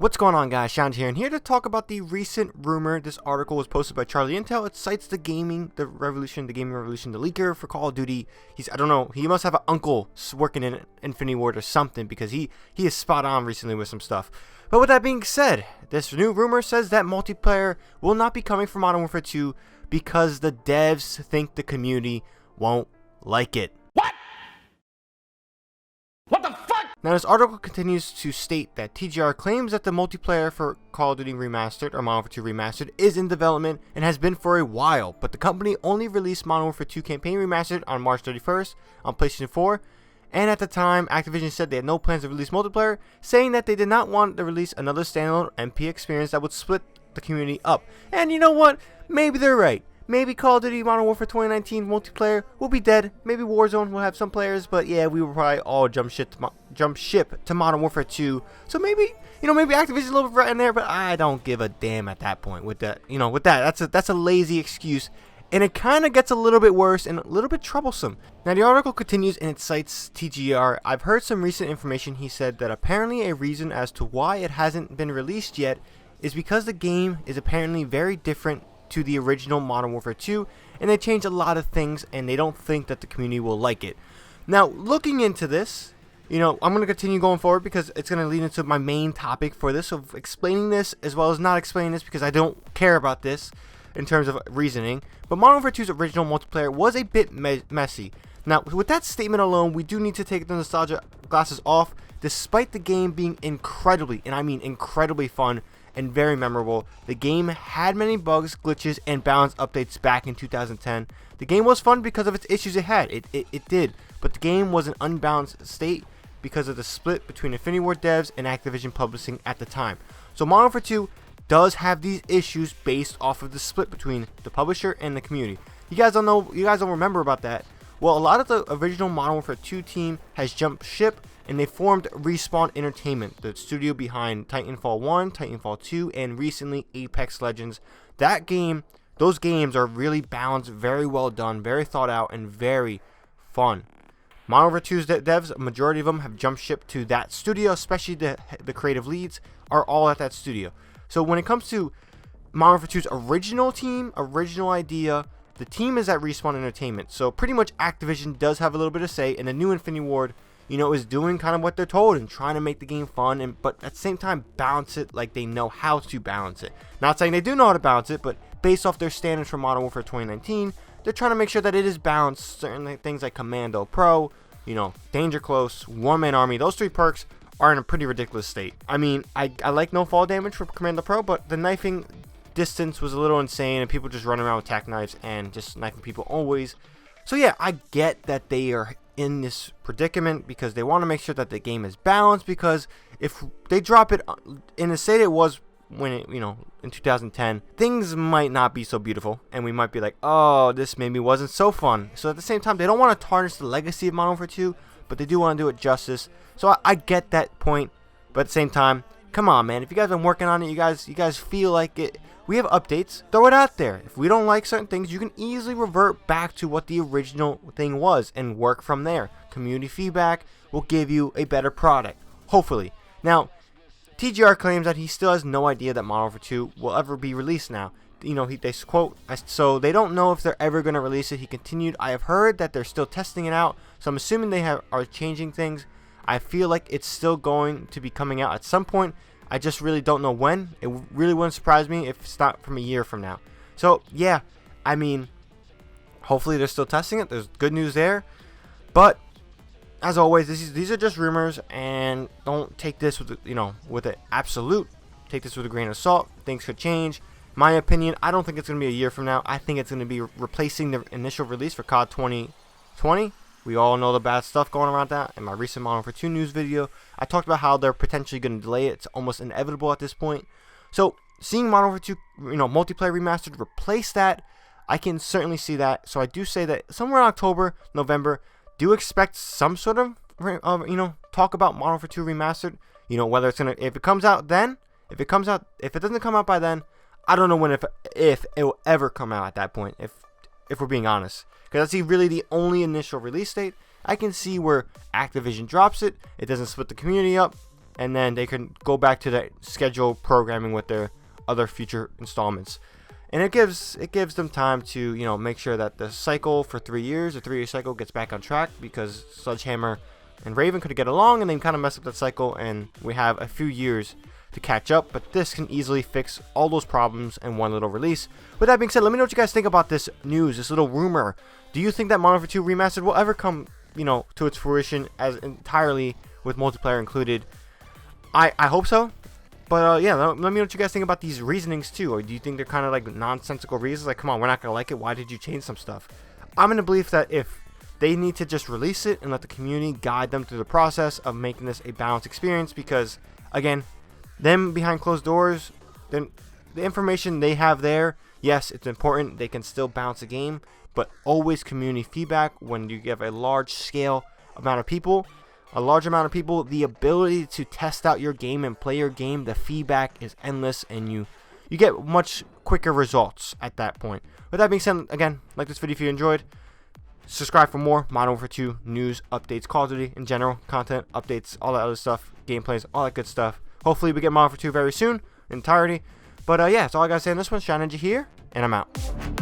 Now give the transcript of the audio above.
What's going on, guys? Sean here, and here to talk about the recent rumor. This article was posted by CharlieIntel. It cites the gaming revolution, the leaker for Call of Duty. I don't know, he must have an uncle working in Infinity Ward or something, because he is spot on recently with some stuff. But with that being said, this new rumor says that multiplayer will not be coming for Modern Warfare 2 because the devs think the community won't like it. What the fuck? Now, this article continues to state that TGR claims that the multiplayer for Call of Duty Remastered, or Modern Warfare 2 Remastered, is in development and has been for a while, but the company only released Modern Warfare 2 Campaign Remastered on March 31st on PlayStation 4, and at the time, Activision said they had no plans to release multiplayer, saying that they did not want to release another standalone MP experience that would split the community up. And you know what? Maybe they're right. Maybe Call of Duty Modern Warfare 2019 multiplayer will be dead. Maybe Warzone will have some players, but yeah, we will probably all jump ship to Modern Warfare 2. So maybe Activision's a little bit right in there, but I don't give a damn at that point. With that, that's a lazy excuse, and it kind of gets a little bit worse and a little bit troublesome. Now, the article continues and it cites TGR. I've heard some recent information. He said that apparently a reason as to why it hasn't been released yet is because the game is apparently very different to the original Modern Warfare 2, and they changed a lot of things, and they don't think that the community will like it. Now, looking into this, I'm going to continue going forward because it's going to lead into my main topic for this, of explaining this as well as not explaining this, because I don't care about this in terms of reasoning. But Modern Warfare 2's original multiplayer was a bit messy. Now, with that statement alone, we do need to take the nostalgia glasses off. Despite the game being incredibly, and I mean incredibly fun and very memorable, the game had many bugs, glitches, and balance updates back in 2010. The game was fun because of its issues it had. It did. But the game was an unbalanced state because of the split between Infinity Ward devs and Activision Publishing at the time. So Modern Warfare 2 does have these issues based off of the split between the publisher and the community. You guys don't remember about that. Well, a lot of the original Modern Warfare 2 team has jumped ship, and they formed Respawn Entertainment, the studio behind Titanfall 1, Titanfall 2, and recently Apex Legends. Those games are really balanced, very well done, very thought out, and very fun. Modern Warfare 2's devs, a majority of them have jumped ship to that studio, especially the creative leads are all at that studio. So when it comes to Modern Warfare 2's original team, original idea, the team is at Respawn Entertainment. So pretty much Activision does have a little bit of say, and the new Infinity Ward, is doing kind of what they're told and trying to make the game fun, but at the same time balance it like they know how to balance it. Not saying they do know how to balance it, but based off their standards for Modern Warfare 2019, they're trying to make sure that it is balanced. Certain things like Commando Pro, Danger Close, One Man Army, those 3 perks are in a pretty ridiculous state. I mean, I like no fall damage for Commando Pro, but the knifing distance was a little insane, and people just running around with tack knives and just knifing people always. So yeah, I get that they are in this predicament because they want to make sure that the game is balanced, because if they drop it in the state it was when it, in 2010, things might not be so beautiful, and we might be like, oh, this maybe wasn't so fun. So at the same time, they don't want to tarnish the legacy of Modern Warfare 2, but they do want to do it justice. So I get that point, but at the same time, come on, man, if you guys have been working on it, you guys feel like it, we have updates, throw it out there. If we don't like certain things, you can easily revert back to what the original thing was and work from there. Community feedback will give you a better product, hopefully. Now, TGR claims that he still has no idea that Modern Warfare 2 will ever be released now. They quote, so they don't know if they're ever going to release it. He continued, I have heard that they're still testing it out, so I'm assuming they are changing things. I feel like it's still going to be coming out at some point. I just really don't know when. It really wouldn't surprise me if it's not from a year from now. So yeah, I mean, hopefully they're still testing it. There's good news there. But as always, these are just rumors, and don't take this with with an absolute. Take this with a grain of salt. Things could change. My opinion, I don't think it's going to be a year from now. I think it's going to be replacing the initial release for COD 2020. We all know the bad stuff going around that. In my recent Modern Warfare 2 news video, I talked about how they're potentially going to delay it. It's almost inevitable at this point. So seeing Modern Warfare 2, multiplayer remastered replace that, I can certainly see that. So I do say that somewhere in October, November, do expect some sort of talk about Modern Warfare 2 remastered. Whether it's if it comes out then, if it doesn't come out by then, I don't know when if it will ever come out at that point. If we're being honest. Because that's really the only initial release date. I can see where Activision drops it. It doesn't split the community up. and then they can go back to the scheduled programming with their other future installments. And it gives them time to, you know, make sure that the cycle for 3 years, the 3-year cycle, gets back on track, because Sledgehammer and Raven could get along and then kind of mess up that cycle, and we have a few years to catch up. But this can easily fix all those problems in one little release. With that being said, let me know what you guys think about this news, this little rumor. Do you think that Modern Warfare 2 Remastered will ever come, you know, to its fruition as entirely with multiplayer included? I hope so. But yeah, let me know what you guys think about these reasonings too. Or do you think they're kind of like nonsensical reasons? Like, come on, we're not going to like it. Why did you change some stuff? I'm in the belief that if they need to just release it and let the community guide them through the process of making this a balanced experience, because, again, them behind closed doors, then the information they have there, yes, it's important. They can still balance the game, but always community feedback. When you give a large scale amount of people, the ability to test out your game and play your game, the feedback is endless, and you get much quicker results at that point. With that being said, again, like this video if you enjoyed. Subscribe for more Modern Warfare 2 news, updates, Call of Duty in general, content, updates, all that other stuff, gameplays, all that good stuff. Hopefully we get Modern Warfare 2 very soon, in entirety. But yeah, that's all I gotta say on this one. ShadowNinja here, and I'm out.